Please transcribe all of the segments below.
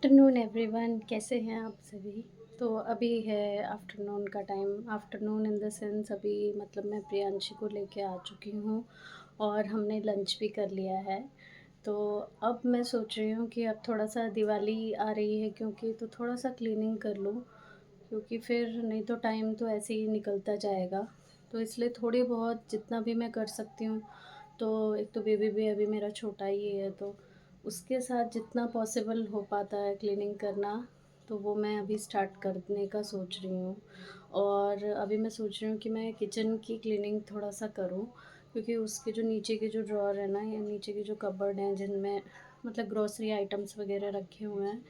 Afternoon everyone, कैसे हैं आप सभी। तो अभी है आफ्टरनून का time. Afternoon in the sense अभी मतलब मैं प्रियांशी को लेके आ चुकी हूँ और हमने लंच भी कर लिया है। तो अब मैं सोच रही हूँ कि अब थोड़ा सा दिवाली आ रही है क्योंकि तो थोड़ा सा क्लीनिंग कर लूँ, क्योंकि फिर नहीं तो टाइम तो ऐसे ही निकलता जाएगा। तो इसलिए थोड़ी बहुत जितना भी मैं कर सकती हूँ। तो एक तो बेबी भी अभी मेरा छोटा ही है, तो उसके साथ जितना पॉसिबल हो पाता है क्लीनिंग करना, तो वो मैं अभी स्टार्ट करने का सोच रही हूँ। और अभी मैं सोच रही हूँ कि मैं किचन की क्लीनिंग थोड़ा सा करूँ, क्योंकि उसके जो नीचे के जो ड्रॉर है ना, या नीचे के जो कबर्ड हैं जिनमें मतलब ग्रोसरी आइटम्स वगैरह रखे हुए हैं,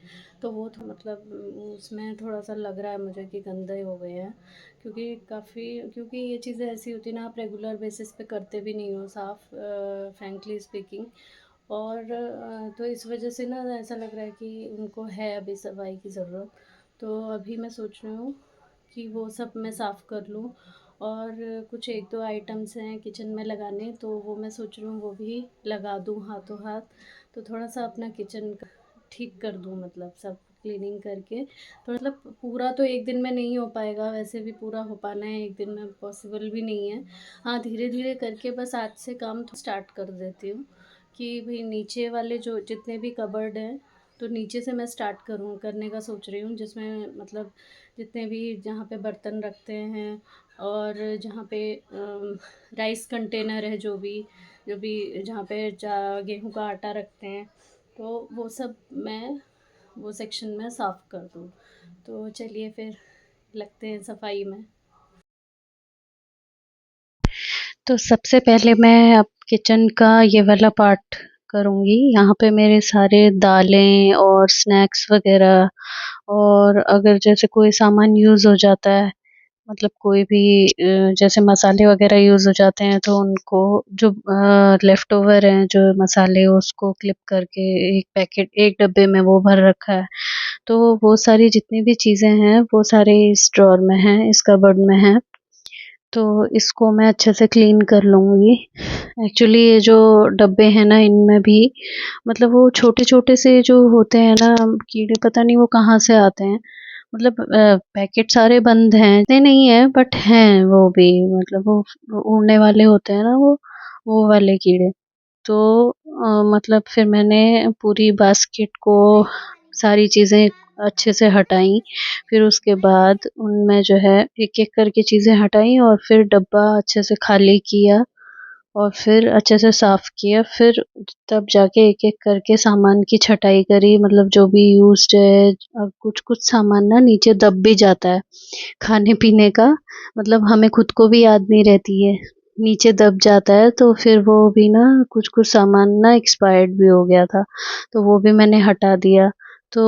तो वो तो मतलब उसमें थोड़ा सा लग रहा है मुझे कि गंदे हो गए हैं। क्योंकि ये चीज़ें ऐसी होती हैं ना, आप रेगुलर बेसिस पे करते भी नहीं हो साफ़, फ्रैंकली स्पीकिंग। और तो इस वजह से ना ऐसा लग रहा है कि उनको है अभी सफाई की ज़रूरत। तो अभी मैं सोच रही हूँ कि वो सब मैं साफ़ कर लूँ। और कुछ एक दो आइटम्स हैं किचन में लगाने, तो वो मैं सोच रही हूँ वो भी लगा दूँ हाथों हाथ। तो थोड़ा सा अपना किचन ठीक कर दूँ, मतलब सब क्लीनिंग करके। तो मतलब पूरा तो एक दिन में नहीं हो पाएगा, वैसे भी पूरा हो पाना है एक दिन में पॉसिबल भी नहीं है। हाँ, धीरे धीरे करके बस आज से काम स्टार्ट कर देती हूँ कि भाई नीचे वाले जो जितने भी कबर्ड हैं, तो नीचे से मैं स्टार्ट करूँ करने का सोच रही हूँ, जिसमें मतलब जितने भी जहाँ पे बर्तन रखते हैं, और जहाँ पे राइस कंटेनर है, जो भी जहाँ पे गेहूँ का आटा रखते हैं, तो वो सब मैं वो सेक्शन में साफ़ कर दूँ। तो चलिए फिर लगते हैं सफाई में। तो सबसे पहले मैं अब किचन का ये वाला पार्ट करूँगी। यहाँ पे मेरे सारे दालें और स्नैक्स वग़ैरह, और अगर जैसे कोई सामान यूज़ हो जाता है, मतलब कोई भी जैसे मसाले वग़ैरह यूज़ हो जाते हैं, तो उनको जो लेफ्ट ओवर हैं जो मसाले, उसको क्लिप करके एक पैकेट एक डब्बे में वो भर रखा है। तो वो सारी जितनी भी चीज़ें हैं वो सारे इस ड्रॉर में हैं, इस कबर्ड में हैं। तो इसको मैं अच्छे से क्लीन कर लूँगी। एक्चुअली ये जो डब्बे हैं ना, इनमें भी मतलब वो छोटे-छोटे से जो होते हैं ना कीड़े, पता नहीं वो कहाँ से आते हैं। मतलब पैकेट सारे बंद हैं, इतने नहीं है बट हैं वो भी, मतलब वो उड़ने वाले होते हैं ना वो वाले कीड़े। तो मतलब फिर मैंने पूरी बास्केट को सारी चीज़ें अच्छे से हटाई। फिर उसके बाद उनमें जो है एक-एक करके चीज़ें हटाई, और फिर डब्बा अच्छे से खाली किया, और फिर अच्छे से साफ़ किया। फिर तब जाके एक-एक करके सामान की छँटाई करी, मतलब जो भी यूज़्ड है। कुछ-कुछ सामान ना नीचे दब भी जाता है, खाने-पीने का, मतलब हमें खुद को भी याद नहीं रहती है, नीचे दब जाता है। तो फिर वो भी ना कुछ-कुछ सामान ना एक्सपायर्ड भी हो गया था, तो वो भी मैंने हटा दिया। तो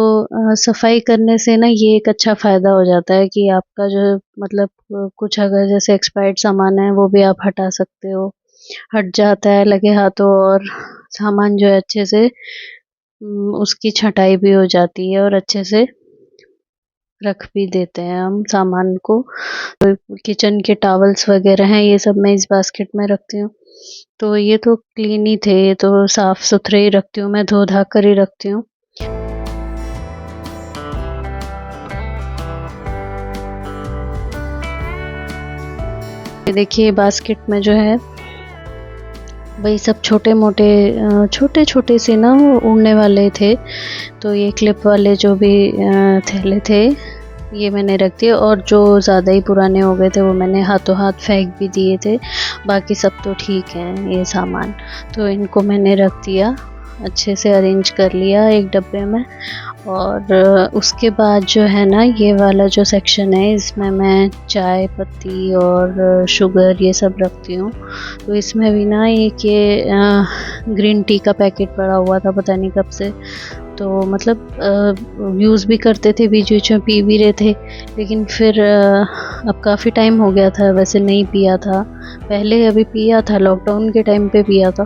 सफाई करने से ना ये एक अच्छा फ़ायदा हो जाता है कि आपका जो मतलब कुछ अगर जैसे एक्सपायर्ड सामान है वो भी आप हटा सकते हो, हट जाता है लगे हाथों, और सामान जो है अच्छे से उसकी छँटाई भी हो जाती है, और अच्छे से रख भी देते हैं हम सामान को। किचन के टॉवल्स वगैरह हैं, ये सब मैं इस बास्केट में रखती हूँ। तो ये तो क्लीन ही थे, ये तो साफ-सुथरे ही रखती हूँ मैं, धो-धा कर ही रखती हूँ। ये देखिए बास्केट में जो है वही सब छोटे-मोटे छोटे-छोटे से ना वो उड़ने वाले थे। तो ये क्लिप वाले जो भी थैले थे, ये मैंने रख दिए, और जो ज़्यादा ही पुराने हो गए थे वो मैंने हाथों हाथ फेंक भी दिए थे। बाकी सब तो ठीक हैं ये सामान। तो इनको मैंने रख दिया, अच्छे से अरेंज कर लिया एक डब्बे में। और उसके बाद जो है ना, ये वाला जो सेक्शन है, इसमें मैं चाय पत्ती और शुगर ये सब रखती हूँ। तो इसमें भी ना एक ये ग्रीन टी का पैकेट पड़ा हुआ था पता नहीं कब से। तो मतलब यूज़ भी करते थे, बीच-बीच में पी भी रहे थे, लेकिन फिर अब काफ़ी टाइम हो गया था, वैसे नहीं पिया था। पहले अभी पिया था, लॉकडाउन के टाइम पे पिया था।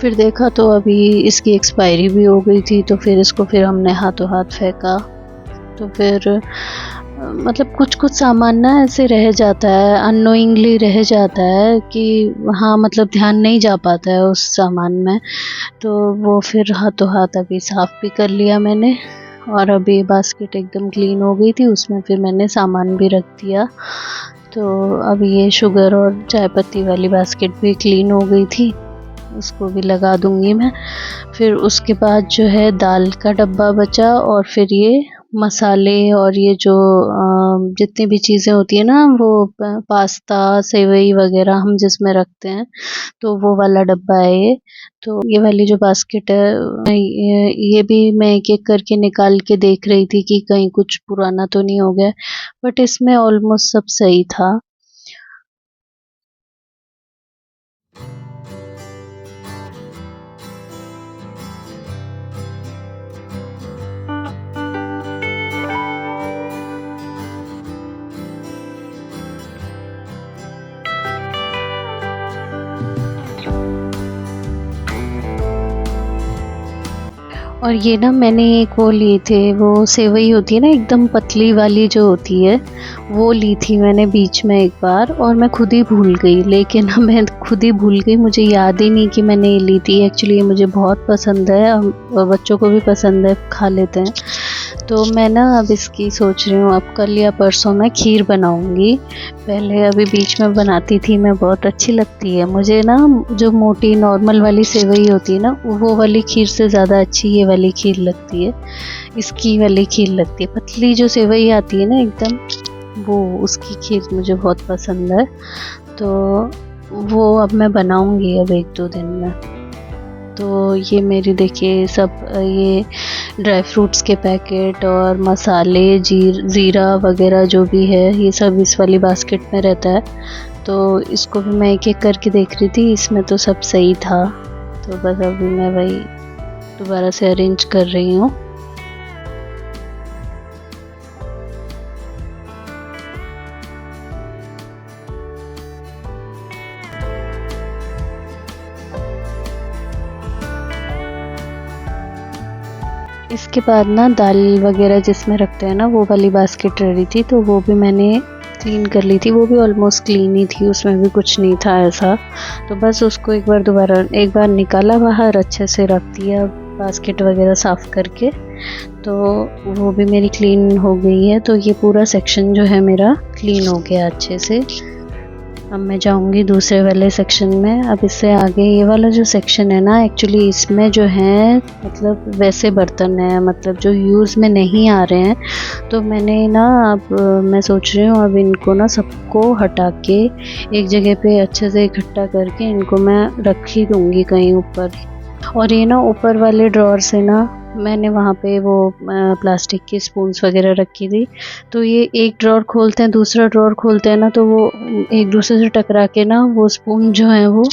फिर देखा तो अभी इसकी एक्सपायरी भी हो गई थी, तो फिर इसको फिर हमने हाथों हाथ फेंका। तो फिर मतलब कुछ-कुछ सामान ना ऐसे रह जाता है, अननोइंगली रह जाता है कि हाँ, मतलब ध्यान नहीं जा पाता है उस सामान में। तो वो फिर हाथों हाथ अभी साफ़ भी कर लिया मैंने, और अभी बास्केट एकदम क्लीन हो गई थी, उसमें फिर मैंने सामान भी रख दिया। तो अब ये शुगर और चाय पत्ती वाली बास्केट भी क्लीन हो गई थी, उसको भी लगा दूंगी मैं। फिर उसके बाद जो है दाल का डब्बा बचा, और फिर ये मसाले और ये जो जितनी भी चीज़ें होती है ना, वो पास्ता सेवई वगैरह हम जिसमें रखते हैं, तो वो वाला डब्बा है ये। तो ये वाली जो बास्केट है, ये भी मैं एक एक करके निकाल के देख रही थी कि कहीं कुछ पुराना तो नहीं हो गया, बट इसमें ऑलमोस्ट सब सही था। और ये ना मैंने एक वो लिए थे, वो सेवई होती है ना एकदम पतली वाली जो होती है, वो ली थी मैंने बीच में एक बार, और मैं खुद ही भूल गई। लेकिन ना मैं खुद ही भूल गई, मुझे याद ही नहीं कि मैंने ये ली थी। एक्चुअली ये मुझे बहुत पसंद है, बच्चों को भी पसंद है, खा लेते हैं। तो मैं ना अब इसकी सोच रही हूँ, अब कल या परसों मैं खीर बनाऊँगी। पहले अभी बीच में बनाती थी मैं, बहुत अच्छी लगती है मुझे ना। जो मोटी नॉर्मल वाली सेवई होती है ना, वो वाली खीर से ज़्यादा अच्छी ये वाली खीर लगती है, इसकी वाली खीर लगती है। पतली जो सेवई आती है ना एकदम, वो उसकी खीर मुझे बहुत पसंद है। तो वो अब मैं बनाऊँगी अब 1-2 दिन में। तो ये मेरी देखिए सब ये ड्राई फ्रूट्स के पैकेट और मसाले, ज़ीरा वगैरह जो भी है, ये सब इस वाली बास्केट में रहता है। तो इसको भी मैं एक एक करके देख रही थी, इसमें तो सब सही था। तो बस अभी मैं वही दोबारा से अरेंज कर रही हूँ। इसके बाद ना दाल वगैरह जिसमें रखते हैं ना, वो वाली बास्केट रेडी थी, तो वो भी मैंने क्लीन कर ली थी। वो भी ऑलमोस्ट क्लीन ही थी, उसमें भी कुछ नहीं था ऐसा। तो बस उसको एक बार निकाला बाहर, अच्छे से रख दिया बास्केट वगैरह साफ़ करके। तो वो भी मेरी क्लीन हो गई है। तो ये पूरा सेक्शन जो है मेरा क्लीन हो गया अच्छे से। अब मैं जाऊंगी दूसरे वाले सेक्शन में। अब इससे आगे ये वाला जो सेक्शन है ना, एक्चुअली इसमें जो है मतलब वैसे बर्तन है, मतलब जो यूज़ में नहीं आ रहे हैं। तो मैंने ना अब मैं सोच रही हूँ अब इनको ना सबको हटा के एक जगह पे अच्छे से इकट्ठा करके इनको मैं रख ही दूँगी कहीं ऊपर। और ये ना ऊपर वाले ड्रॉअर से ना मैंने वहाँ पे वो प्लास्टिक की स्पून्स वगैरह रखी थी। तो ये एक ड्रॉअर खोलते हैं, दूसरा ड्रॉअर खोलते हैं ना, तो वो एक दूसरे से टकरा के ना वो स्पून जो है वो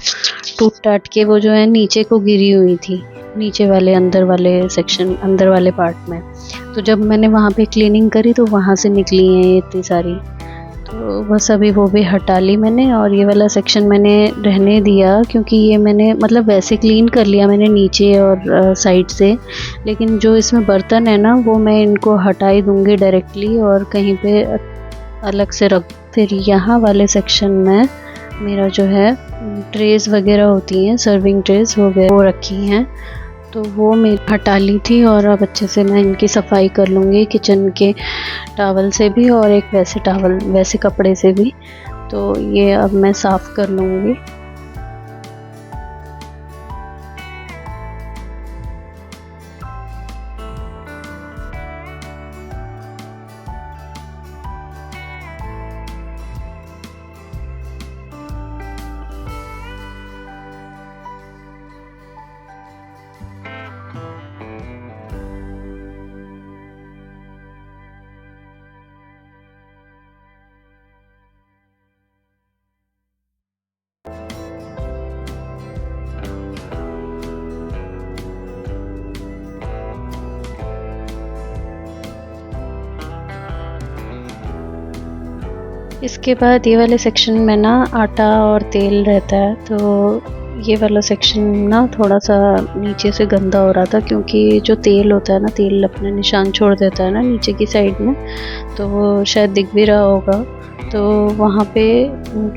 टूट टाट के वो जो है नीचे को गिरी हुई थी, नीचे वाले अंदर वाले सेक्शन, अंदर वाले पार्ट में। तो जब मैंने वहाँ पे क्लीनिंग करी तो वहाँ से निकली हैं ये इतनी सारी। तो बस अभी वो भी हटा ली मैंने, और ये वाला सेक्शन मैंने रहने दिया क्योंकि ये मैंने मतलब वैसे क्लीन कर लिया मैंने नीचे और साइड से। लेकिन जो इसमें बर्तन है ना, वो मैं इनको हटा ही दूँगी डायरेक्टली और कहीं पे अलग से रख। फिर यहाँ वाले सेक्शन में मेरा जो है ट्रेज़ वगैरह होती हैं, सर्विंग ट्रेज़ वो रखी हैं। तो वो मैं हटा ली थी, और अब अच्छे से मैं इनकी सफाई कर लूँगी किचन के टॉवल से भी और एक वैसे कपड़े से भी। तो ये अब मैं साफ़ कर लूँगी। इसके बाद ये वाले सेक्शन में ना आटा और तेल रहता है। तो ये वाला सेक्शन ना थोड़ा सा नीचे से गंदा हो रहा था, क्योंकि जो तेल होता है ना, तेल अपने निशान छोड़ देता है ना नीचे की साइड में, तो वो शायद दिख भी रहा होगा। तो वहाँ पे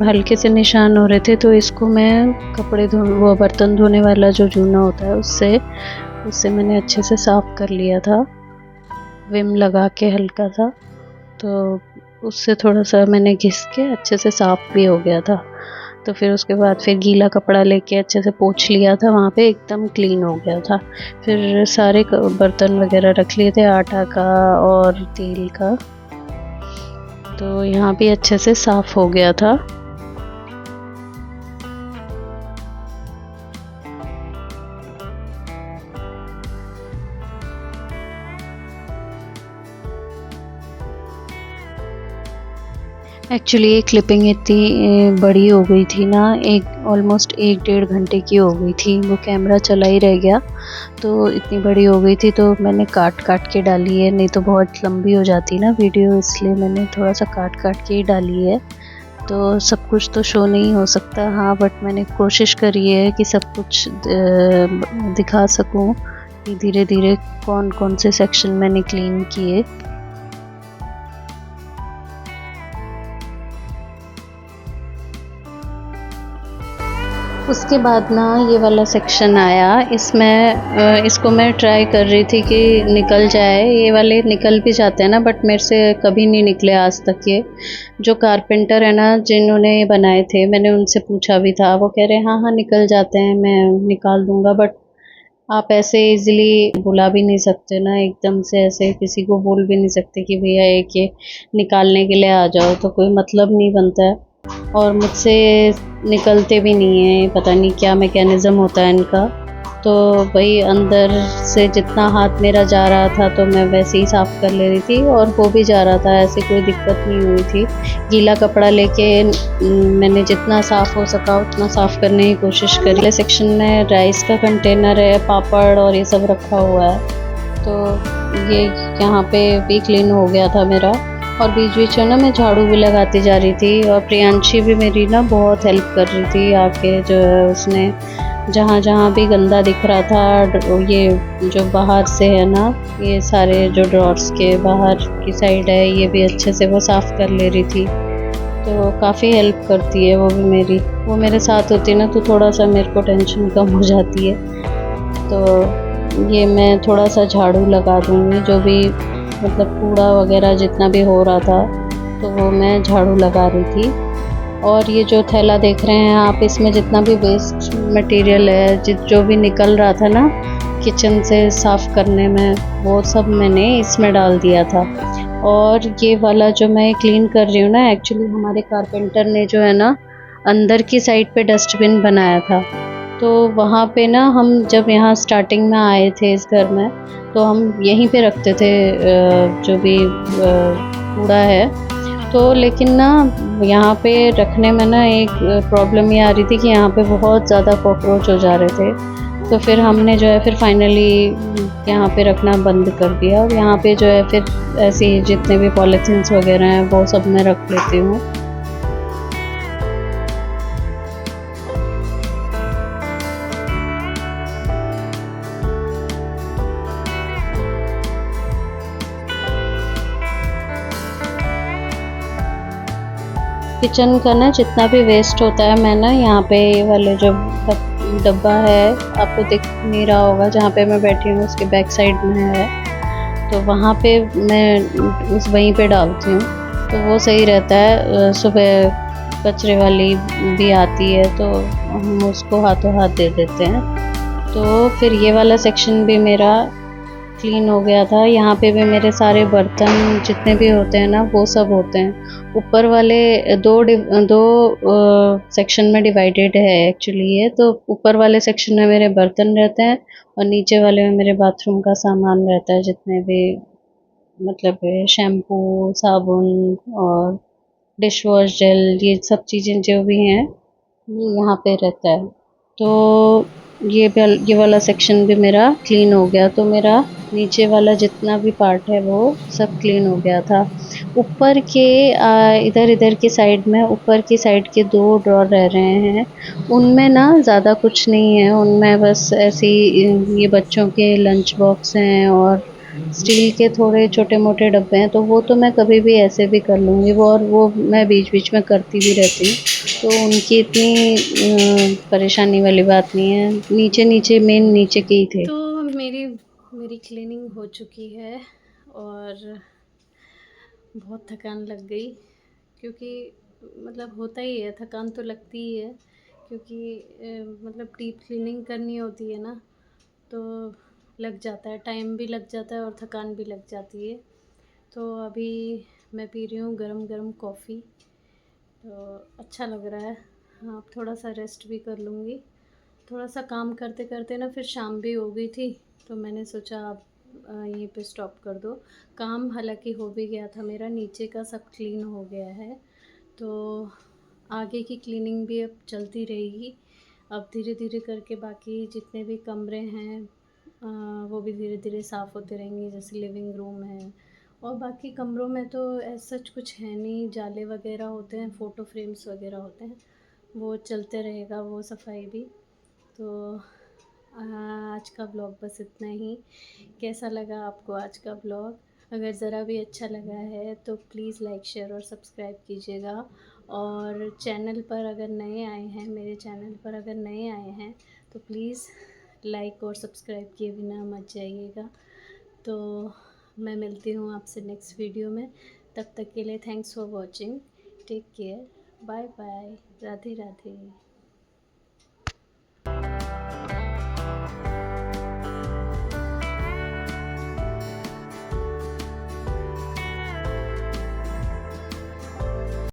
हल्के से निशान हो रहे थे, तो इसको मैं वो बर्तन धोने वाला जो जूना होता है उससे मैंने अच्छे से साफ़ कर लिया था। विम लगा के हल्का सा, तो उससे थोड़ा सा मैंने घिस के अच्छे से साफ़ भी हो गया था। तो फिर उसके बाद फिर गीला कपड़ा लेके अच्छे से पोंछ लिया था, वहाँ पे एकदम क्लीन हो गया था। फिर सारे बर्तन वगैरह रख लिए थे, आटा का और तेल का, तो यहाँ भी अच्छे से साफ़ हो गया था। एक्चुअली ये क्लिपिंग इतनी बड़ी हो गई थी ना, ऑलमोस्ट 1 डेढ़ घंटे की हो गई थी, वो कैमरा चला ही रह गया, तो इतनी बड़ी हो गई थी, तो मैंने काट काट के डाली है, नहीं तो बहुत लंबी हो जाती ना वीडियो, इसलिए मैंने थोड़ा सा काट काट के ही डाली है। तो सब कुछ तो शो नहीं हो सकता, हाँ, बट मैंने कोशिश करी है कि सब कुछ दिखा सकूं कि धीरे धीरे कौन कौन से सेक्शन मैंने क्लीन किए। उसके बाद ना ये वाला सेक्शन आया, इसमें इसको मैं ट्राई कर रही थी कि निकल जाए, ये वाले निकल भी जाते हैं ना, बट मेरे से कभी नहीं निकले आज तक ये। जो कारपेंटर है ना जिन्होंने ये बनाए थे, मैंने उनसे पूछा भी था, वो कह रहे हाँ हाँ निकल जाते हैं, मैं निकाल दूंगा, बट आप ऐसे इजीली बुला भी नहीं सकते ना, एकदम से ऐसे किसी को बोल भी नहीं सकते कि भैया एक ये निकालने के लिए आ जाओ, तो कोई मतलब नहीं बनता है, और मुझसे निकलते भी नहीं हैं, पता नहीं क्या मैकेनिज़्म होता है इनका। तो वही अंदर से जितना हाथ मेरा जा रहा था तो मैं वैसे ही साफ़ कर ले रही थी, और हो भी जा रहा था, ऐसी कोई दिक्कत नहीं हुई थी। गीला कपड़ा लेके मैंने जितना साफ़ हो सका उतना साफ़ करने की कोशिश करी। अगले सेक्शन में राइस का कंटेनर है, पापड़ और ये सब रखा हुआ है, तो ये यहाँ पे भी क्लीन हो गया था मेरा। और बीच बीच में ना मैं झाड़ू भी लगाती जा रही थी, और प्रियांशी भी मेरी ना बहुत हेल्प कर रही थी आके, जो है उसने जहाँ जहाँ भी गंदा दिख रहा था, ये जो बाहर से है ना, ये सारे जो ड्रॉर्स के बाहर की साइड है, ये भी अच्छे से वो साफ़ कर ले रही थी, तो काफ़ी हेल्प करती है वो भी मेरी। वो मेरे साथ होती है ना, तो थोड़ा सा मेरे को टेंशन कम हो जाती है। तो ये मैं थोड़ा सा झाड़ू लगा दूँगी, जो भी मतलब कूड़ा वगैरह जितना भी हो रहा था, तो वो मैं झाड़ू लगा रही थी। और ये जो थैला देख रहे हैं आप, इसमें जितना भी वेस्ट मटेरियल है, जो भी निकल रहा था ना किचन से साफ़ करने में, वो सब मैंने इसमें डाल दिया था। और ये वाला जो मैं क्लीन कर रही हूँ ना, एक्चुअली हमारे कारपेंटर ने जो है ना अंदर की साइड पे डस्टबिन बनाया था, तो वहाँ पे ना हम जब यहाँ स्टार्टिंग में आए थे इस घर में, तो हम यहीं पे रखते थे जो भी कूड़ा है। तो लेकिन ना यहाँ पे रखने में ना एक प्रॉब्लम ये आ रही थी कि यहाँ पे बहुत ज़्यादा कॉकरोच हो जा रहे थे, तो फिर हमने जो है फिर फाइनली यहाँ पे रखना बंद कर दिया, और यहाँ पे जो है फिर ऐसे जितने भी पॉलीथीन्स वगैरह हैं वो सब मैं रख लेती हूँ। किचन का ना जितना भी वेस्ट होता है, मैं ना यहाँ पे ये वाले जो डब्बा है, आपको दिख नहीं रहा होगा, जहाँ पे मैं बैठी हूँ उसके बैक साइड में है, तो वहाँ पे मैं वहीं पे डालती हूँ, तो वो सही रहता है। सुबह कचरे वाली भी आती है, तो हम उसको हाथों हाथ दे देते हैं। तो फिर ये वाला सेक्शन भी मेरा क्लीन हो गया था। यहाँ पे भी मेरे सारे बर्तन जितने भी होते हैं ना, वो सब होते हैं। ऊपर वाले दो सेक्शन में डिवाइडेड है एक्चुअली ये, तो ऊपर वाले सेक्शन में मेरे बर्तन रहते हैं, और नीचे वाले में मेरे बाथरूम का सामान रहता है, जितने भी मतलब शैम्पू, साबुन और डिश वॉश जेल, ये सब चीज़ें जो भी हैं ये यहाँ पे रहता है। तो ये वाला सेक्शन भी मेरा क्लीन हो गया, तो मेरा नीचे वाला जितना भी पार्ट है वो सब क्लीन हो गया था। ऊपर के इधर इधर की साइड में, ऊपर की साइड के 2 ड्रॉर रह रहे हैं, उनमें ना ज़्यादा कुछ नहीं है, उनमें बस ऐसे ही ये बच्चों के लंच बॉक्स हैं और स्टील के थोड़े छोटे मोटे डब्बे हैं, तो वो तो मैं कभी भी ऐसे भी कर लूँगी, और वो मैं बीच बीच में करती भी रहती हूँ, तो उनकी इतनी परेशानी वाली बात नहीं है। नीचे नीचे मेन नीचे के ही थे। तो मेरी मेरी क्लीनिंग हो चुकी है, और बहुत थकान लग गई, क्योंकि मतलब होता ही है, थकान तो लगती ही है, क्योंकि मतलब डीप क्लीनिंग करनी होती है ना, तो लग जाता है, टाइम भी लग जाता है और थकान भी लग जाती है। तो अभी मैं पी रही हूँ गरम-गरम कॉफ़ी, तो अच्छा लग रहा है। हाँ, अब थोड़ा-सा रेस्ट भी कर लूँगी। थोड़ा-सा काम करते-करते ना फिर शाम भी हो गई थी, तो मैंने सोचा अब यहीं पे स्टॉप कर दो। काम हालाँकि हो भी गया था मेरा, नीचे का सब क्लीन हो गया है, तो आगे की क्लीनिंग भी अब चलती रहेगी। अब धीरे-धीरे करके बाकी जितने भी कमरे हैं वो भी धीरे-धीरे साफ़ होते रहेंगे, जैसे लिविंग रूम है, और बाकी कमरों में तो ऐज़ सच कुछ है नहीं, जाले वग़ैरह होते हैं, फ़ोटो फ्रेम्स वग़ैरह होते हैं, वो चलते रहेगा वो सफाई भी। तो आज का ब्लॉग बस इतना ही। कैसा लगा आपको आज का ब्लॉग? अगर ज़रा भी अच्छा लगा है तो प्लीज़ लाइक, शेयर और सब्सक्राइब कीजिएगा। और चैनल पर अगर नए आए हैं, मेरे चैनल पर अगर नए आए हैं, तो प्लीज़ लाइक और सब्सक्राइब किए बिना मत जाइएगा। तो मैं मिलती हूँ आपसे नेक्स्ट वीडियो में। तब तक के लिए thanks for watching. Take care. Bye bye. Radhe Radhe.